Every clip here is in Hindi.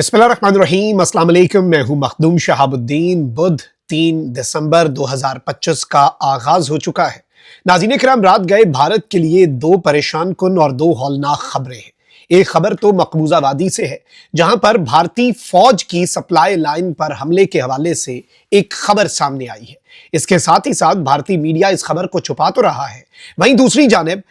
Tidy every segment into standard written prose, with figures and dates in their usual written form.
बिस्मिल्लाहिर्रहमानिर्रहीम, अस्सलाम वालेकुम। मैं हूं मखदूम शहाबुद्दीन। बुध 3 दिसंबर 2025 का आगाज हो चुका है। नाज़रीन किराम, रात गए भारत के लिए दो परेशान कुन और दो हौलनाक खबरें हैं। एक खबर तो मकबूजा वादी से है, जहां पर भारतीय फौज की सप्लाई लाइन पर हमले के हवाले से एक खबर सामने आई है। इसके साथ ही साथ भारतीय मीडिया इस खबर को छुपा तो रहा है, वहीं दूसरी जानिब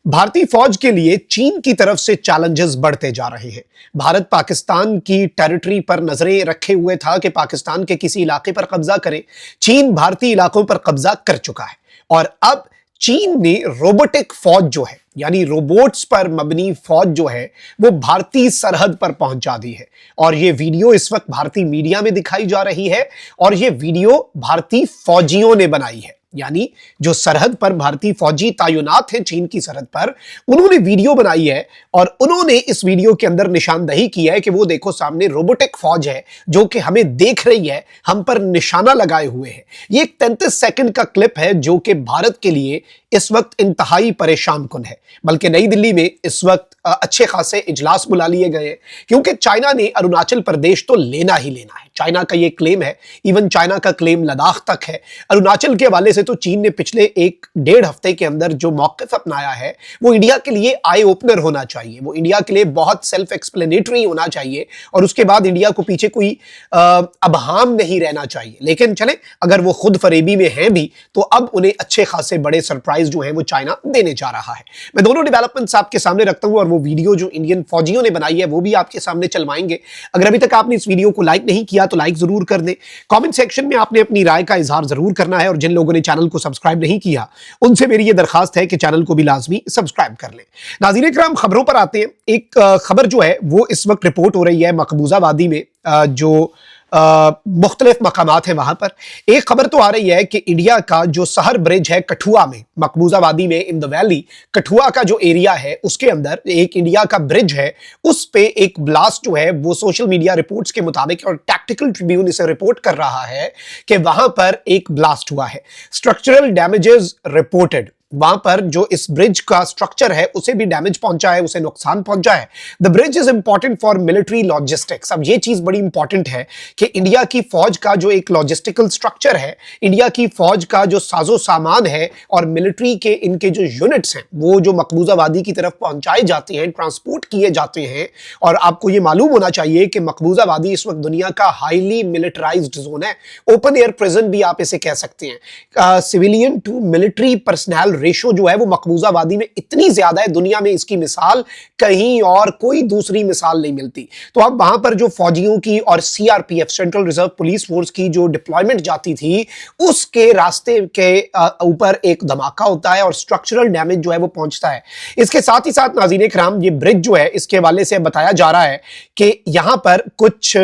भारतीय फौज के लिए चीन की तरफ से चैलेंजेस बढ़ते जा रहे हैं। भारत पाकिस्तान की टेरिटरी पर नजरें रखे हुए था कि पाकिस्तान के किसी इलाके पर कब्जा करे। चीन भारतीय इलाकों पर कब्जा कर चुका है और अब चीन ने रोबोटिक फौज जो है, यानी रोबोट्स पर मबनी फौज जो है, वो भारतीय सरहद पर पहुंचा दी है। और ये वीडियो इस वक्त भारतीय मीडिया में दिखाई जा रही है और ये वीडियो भारतीय फौजियों ने बनाई है। यानी जो सरहद पर भारतीय फौजी तैनात हैं चीन की सरहद पर, उन्होंने वीडियो बनाई है और उन्होंने इस वीडियो के अंदर निशानदही की है कि वो देखो सामने रोबोटिक फौज है जो कि हमें देख रही है, हम पर निशाना लगाए हुए है। ये एक 33 सेकंड का क्लिप है जो कि भारत के लिए इस वक्त इंतहाई परेशान कुन है। बल्कि नई दिल्ली में इस वक्त अच्छे खासे इजलास बुला लिए गए हैं, क्योंकि चाइना ने अरुणाचल प्रदेश तो लेना ही लेना है। चाइना का ये क्लेम है, इवन चाइना का क्लेम लद्दाख तक है। अरुणाचल के हवाले से तो चीन ने पिछले 1-1.5 हफ्ते के अंदर जो मौक़िफ़ अपनाया है, वो इंडिया के लिए आई ओपनर होना चाहिए, वो इंडिया के लिए बहुत सेल्फ एक्सप्लेनेटरी होना चाहिए और उसके बाद इंडिया को पीछे कोई अबहाम नहीं रहना चाहिए। लेकिन चले, अगर वो खुद फरेबी में हैं भी, तो अब उन्हें अच्छे खासे बड़े सरप्राइज जो है वो चाइना देने जा रहा है। मैं दोनों डेवलपमेंट्स आपके सामने रखता हूं और वो वीडियो जो इंडियन फौजियों ने बनाई है वो भी आपके सामने चलवाएंगे। अगर अभी तक आपने इस वीडियो को लाइक नहीं किया तो लाइक जरूर कर दें। कमेंट सेक्शन में आपने अपनी राय का इजहार जरूर करना है और जिन लोगों ने चैनल को सब्सक्राइब नहीं किया उनसे मेरी ये दरखास्त है कि चैनल को भी लाजमी सब्सक्राइब कर लें। नाज़रीन किराम, खबरों पर आते हैं। एक खबर जो है वो इस वक्त रिपोर्ट हो रही है मकबूजा वादी में, जो मुख्तलिफ मकामात हैं वहां पर। एक खबर तो आ रही है कि इंडिया का जो सहर ब्रिज है कठुआ में, मकबूजा वादी में, इन द वैली, कठुआ का जो एरिया है उसके अंदर एक इंडिया का ब्रिज है, उस पे एक ब्लास्ट जो है वो सोशल मीडिया रिपोर्ट्स के मुताबिक, और टैक्टिकल ट्रिब्यून इसे रिपोर्ट कर रहा है कि वहां पर एक ब्लास्ट हुआ है। स्ट्रक्चरल डैमेजेस रिपोर्टेड, वहां पर जो इस ब्रिज का स्ट्रक्चर है उसे भी डैमेज पहुंचा है, उसे नुकसान पहुंचा है। The bridge is important for military logistics. अब ये चीज बड़ी इंपॉर्टेंट है कि इंडिया की फौज का जो एक लॉजिस्टिकल स्ट्रक्चर है, इंडिया की फौज का जो साजो सामान है और मिलिट्री के इनके जो यूनिट्स हैं वो जो मकबूजा वादी की तरफ पहुंचाए जाते हैं, ट्रांसपोर्ट किए जाते हैं। और आपको ये मालूम होना चाहिए कि मकबूजा वादी इस वक्त दुनिया का हाईली मिलिटराइज्ड जोन है, ओपन एयर प्रिजन भी आप इसे कह सकते हैं। Civilian to military personnel ratio जो है वो मकबूजा वादी में इतनी ज्यादा है, दुनिया में इसकी मिसाल कहीं और कोई दूसरी मिसाल नहीं मिलती। तो अब वहां पर जो फौजियों की और CRPF, central reserve police force की जो डिप्लॉयमेंट जाती थी, उसके रास्ते के ऊपर एक धमाका होता है और स्ट्रक्चरल डैमेज जो है वो पहुंचता है। इसके साथ ही साथ नाज़रीन किराम, ये ब्रिज जो है इसके हवाले से बताया जा रहा है कि यहां पर कुछ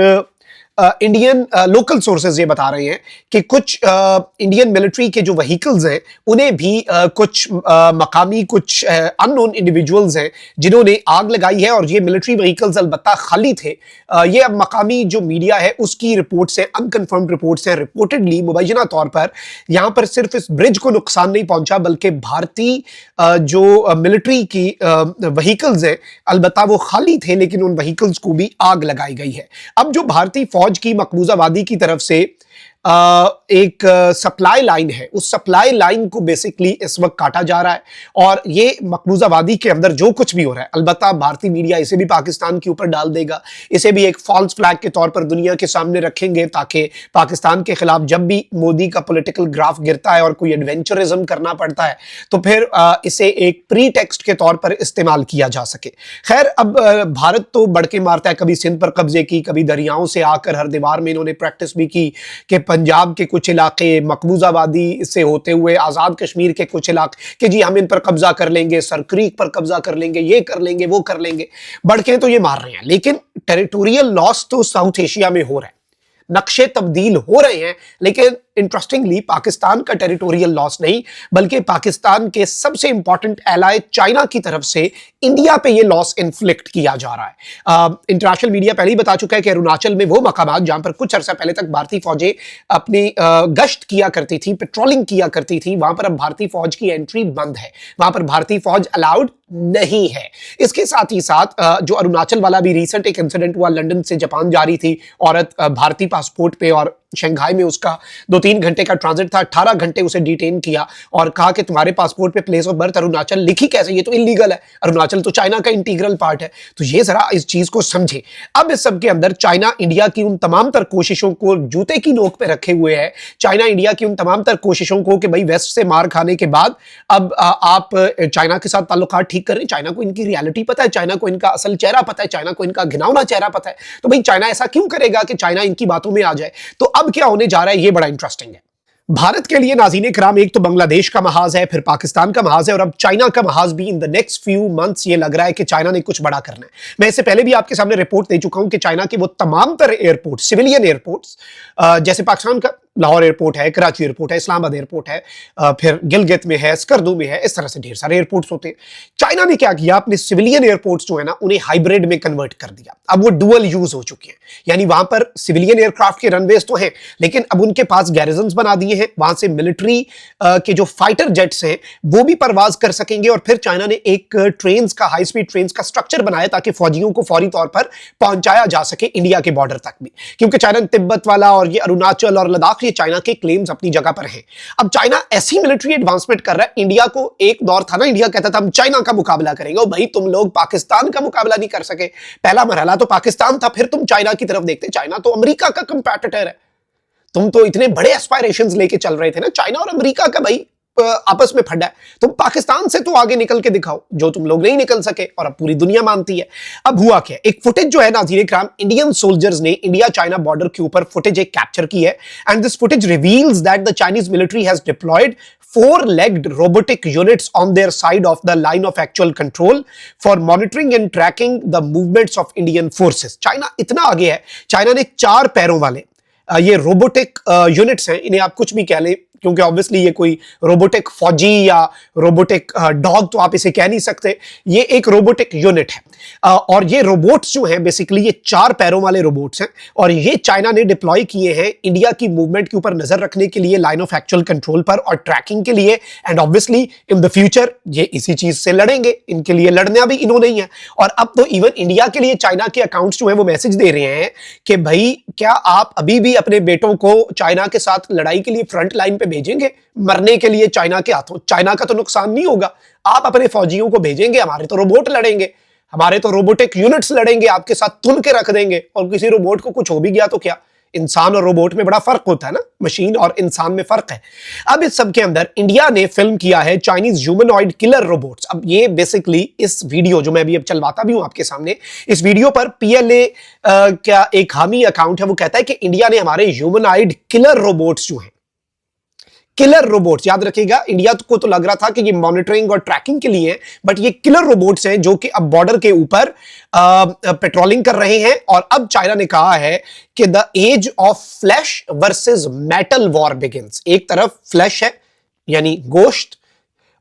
इंडियन लोकल सोर्सेज ये बता रहे हैं कि कुछ इंडियन मिलिट्री के जो व्हीकल्स हैं उन्हें भी कुछ मकामी, कुछ अननोन इंडिविजुअल्स हैं जिन्होंने आग लगाई है और ये मिलिट्री व्हीकल्स अलबत्ता खाली थे। ये अब मकामी जो मीडिया है उसकी रिपोर्ट से, अनकन्फर्म्ड रिपोर्ट से, रिपोर्टेडली मुबैना तौर पर यहाँ पर सिर्फ इस ब्रिज को नुकसान नहीं पहुंचा बल्कि भारतीय जो मिलिट्री की व्हीकल्स हैं अलबत्ता वो खाली थे, लेकिन उन व्हीकल्स को भी आग लगाई गई है। अब जो भारतीय फौज की मकबूजा वादी की तरफ से एक सप्लाई लाइन है, उस सप्लाई लाइन को बेसिकली इस वक्त काटा जा रहा है और ये मकबूजा वादी के अंदर जो कुछ भी हो रहा है, अलबत्ता भारतीय मीडिया इसे भी पाकिस्तान के ऊपर डाल देगा, इसे भी एक फॉल्स फ्लैग के तौर पर दुनिया के सामने रखेंगे ताकि पाकिस्तान के खिलाफ जब भी मोदी का पॉलिटिकल ग्राफ गिरता है और कोई एडवेंचरिज्म करना पड़ता है तो फिर इसे एक प्री टेक्स्ट के तौर पर इस्तेमाल किया जा सके। खैर, अब भारत तो बढ़के मारता है, कभी सिंध पर कब्जे की, कभी दरियाओं से आकर हर दीवार में इन्होंने प्रैक्टिस भी की कि पंजाब के कुछ इलाके, मकबूजा वादी से होते हुए आज़ाद कश्मीर के कुछ इलाके कि जी हम इन पर कब्जा कर लेंगे, सर क्रीक पर कब्जा कर लेंगे, ये कर लेंगे, वो कर लेंगे, बढ़ के तो ये मार रहे हैं। लेकिन टेरिटोरियल लॉस तो साउथ एशिया में हो रहा है, नक्शे तब्दील हो रहे हैं, लेकिन इंटरेस्टिंगली पाकिस्तान का टेरिटोरियल लॉस नहीं, बल्कि पाकिस्तान के सबसे इंपॉर्टेंट एलाय चाइना की तरफ से इंडिया पे ये लॉस इन्फ्लिक्ट किया जा रहा है। इंटरनेशनल मीडिया पहले ही बता चुका है कि अरुणाचल में वो मकामात जहां पर कुछ अर्सा पहले तक भारतीय फौजें अपनी गश्त किया करती थी, पेट्रोलिंग किया करती थी, वहां पर अब भारतीय फौज की एंट्री बंद है, वहां पर भारतीय फौज अलाउड नहीं है। इसके साथ ही साथ जो अरुणाचल वाला भी रिसेंट एक इंसिडेंट हुआ, लंदन से जापान जा रही थी औरत भारतीय पासपोर्ट पे और शंघाई में उसका 2-3 घंटे का ट्रांजिट था, 18 घंटे उसे डिटेन किया और कहा कि तुम्हारे पासपोर्ट पे प्लेस ऑफ बर्थ अरुणाचल लिखी कैसे, ये तो इलीगल है, अरुणाचल तो चाइना का इंटीग्रल पार्ट है। तो ये जरा इस चीज को समझे। अब इस सब के अंदर चाइना इंडिया की उन तमाम तर कोशिशों को जूते की नोक पे रखे हुए है। चाइना इंडिया की उन तमाम तर कोशिशों को कि भाई वेस्ट से मार खाने के बाद अब आप चाइना के साथ ताल्लुकात ठीक कर रहे हैं। चाइना को इनकी रियलिटी पता है, चाइना को इनका असल चेहरा पता है, चाइना को इनका घिनौना चेहरा पता है। तो भाई चाइना ऐसा क्यों करेगा कि चाइना इनकी बातों में आ जाए। तो अब क्या होने जा रहा है, ये बड़ा इंटरेस्टिंग है। भारत के लिए नाज़रीन किराम, एक तो बांग्लादेश का महाज है, फिर पाकिस्तान का महाज है और अब चाइना का महाज भी। In the next few months ये लग रहा है कि चाइना ने कुछ बड़ा करना है। मैं इससे पहले भी आपके सामने रिपोर्ट दे चुका हूं कि चाइना के वो तमाम तरह एयरपोर्ट, सिविलियन एयरपोर्ट्स, जैसे पाकिस्तान का लाहौर एयरपोर्ट है, कराची एयरपोर्ट है, इस्लामाबाद एयरपोर्ट है, फिर गिलगित में है, स्कर्दू में है, इस तरह से ढेर सारे एयरपोर्ट्स होते हैं। चाइना ने क्या किया, अपने सिविलियन एयरपोर्ट्स जो है ना उन्हें हाइब्रिड में कन्वर्ट कर दिया। अब वो डुअल यूज हो चुके हैं, यानी वहां पर सिविलियन एयरक्राफ्ट के रनवेज तो हैं, लेकिन अब उनके पास गैरिजन्स बना दिए हैं, वहां से मिलिट्री के जो फाइटर जेट्स हैं वो भी परवाज कर सकेंगे। और फिर चाइना ने एक ट्रेन का, हाई स्पीड ट्रेन का स्ट्रक्चर बनाया ताकि फौजियों को फौरी तौर पर पहुंचाया जा सके इंडिया के बॉर्डर तक भी, क्योंकि चाइना तिब्बत वाला और ये अरुणाचल और लद्दाख, ये चाइना के क्लेम्स अपनी जगह पर हैं। अब चाइना ऐसी मिलिट्री एडवांसमेंट कर रहा है। इंडिया को एक दौर था ना, इंडिया कहता था हम चाइना का मुकाबला करेंगे, और भाई तुम लोग पाकिस्तान का मुकाबला नहीं कर सके। पहला मरहला तो पाकिस्तान था, फिर तुम चाइना की तरफ देखते। चाइना तो अमेरिका का कंपेटिटर है। तुम तो इतने बड़े एस्पायरेशंस लेके चल रहे थे ना, चाइना और अमेरिका का भाई आपस में फटा है। तुम पाकिस्तान से तो आगे निकल के दिखाओ, जो तुम लोग नहीं निकल सके, और अब पूरी दुनिया मानती है। अब हुआ क्या, एक फुटेज जो है नाज़रीन किराम, इंडियन सोल्जर्स ने इंडिया चाइना बॉर्डर के ऊपर फुटेज एक कैप्चर की है, and this footage reveals that the Chinese military has deployed 4-legged robotic units on their side of the line of actual control for monitoring and tracking the movements of Indian forces. China इतना आगे है, चाइना ने 4 पैरों वाले ये रोबोटिक यूनिट्स हैं, इन्हें आप कुछ भी कह लें, क्योंकि ऑब्वियसली ये कोई रोबोटिक फौजी या रोबोटिक डॉग तो आप इसे कह नहीं सकते, ये एक रोबोटिक यूनिट है। और ये रोबोट्स जो हैं बेसिकली ये 4 पैरों वाले रोबोट्स हैं, और ये चाइना ने डिप्लॉय किए हैं इंडिया की मूवमेंट के ऊपर नजर रखने के लिए, लाइन ऑफ एक्चुअल कंट्रोल पर और ट्रैकिंग के लिए। And obviously in the future ये इसी चीज से लड़ेंगे, इनके लिए लड़ना भी इन्होंने ही है। और अब तो इवन इंडिया के लिए चाइना के अकाउंट्स जो है वो मैसेज दे रहे हैं कि भाई क्या आप अभी भी अपने बेटों को चाइना के साथ लड़ाई के लिए फ्रंट लाइन पे भेजेंगे, मरने के लिए चाइना के हाथों? चाइना का तो नुकसान नहीं होगा, आप अपने फौजियों को भेजेंगे, हमारे तो रोबोट लड़ेंगे, हमारे तो रोबोटिक यूनिट्स लड़ेंगे, आपके साथ तुल के रख देंगे। और किसी रोबोट को कुछ हो भी गया तो क्या? इंसान और रोबोट में बड़ा फर्क होता है ना, मशीन और इंसान में फर्क है। अब इस सब के अंदर इंडिया ने फिल्म किया है चाइनीज ह्यूमनॉइड किलर रोबोट्स। अब ये बेसिकली इस वीडियो जो मैं अभी अब चलवाता भी हूं आपके सामने, इस वीडियो पर PLA का एक हामी अकाउंट है, वो कहता है कि इंडिया ने हमारे ह्यूमनॉइड किलर रोबोट्स जो हैं, किलर रोबोट्स, याद रखिएगा, इंडिया को तो लग रहा था कि ये मॉनिटरिंग और ट्रैकिंग के लिए हैं, बट ये किलर रोबोट्स हैं जो कि अब बॉर्डर के ऊपर पेट्रोलिंग कर रहे हैं। और अब चाइना ने कहा है कि the age of flesh versus metal war begins. एक तरफ फ्लैश है यानी गोश्त,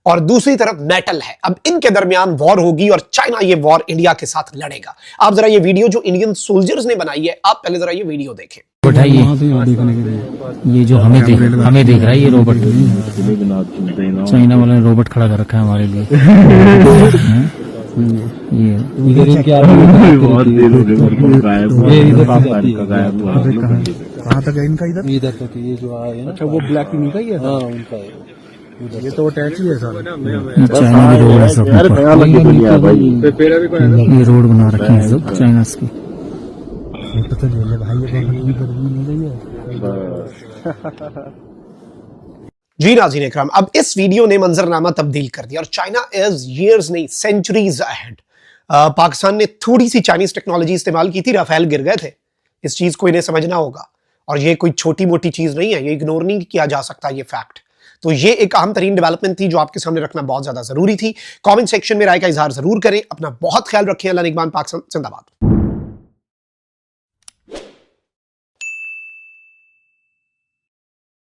और दूसरी तरफ मेटल है। अब इनके दरमियान वॉर होगी और चाइना ये वॉर इंडिया के साथ लड़ेगा। आप जरा ये वीडियो जो इंडियन सोल्जर्स ने बनाई है, आप पहले जरा ये वीडियो देखें। ये जो हमें देख रहा है, ये रोबोट चाइना वाला रोबोट खड़ा कर रखा है हमारे लिए। ये बहुत देर हो गई, कहाँ तक है इनका? इधर तक ये जो आए हैं। अच्छा, वो ब्लैक इन्हीं का ही है? हाँ, उनका है। ये तो अटैच ही है सारा। चाइना की रोड है सब, ये रोड बना रखे हैं सब चाइना की। तो ले ले भाई, ये गर्मी नहीं रही है। जी नाज़रीन इकराम, अब इस वीडियो ने मंजरनामा तब्दील कर दिया और चाइना इज ईयर्स नहीं सेंचुरीज अहेड। पाकिस्तान ने थोड़ी सी चाइनीज टेक्नोलॉजी इस्तेमाल की थी, राफेल गिर गए थे। इस चीज को इन्हें समझना होगा, और ये कोई छोटी मोटी चीज नहीं है, ये इग्नोर नहीं किया जा सकता ये फैक्ट। तो ये एक अहम तरीन डेवलपमेंट थी जो आपके सामने रखना बहुत ज्यादा जरूरी थी। कमेंट सेक्शन में राय का इजहार जरूर करें। अपना बहुत ख्याल रखें। अल्लाह निगहबान। पाक जिंदाबाद।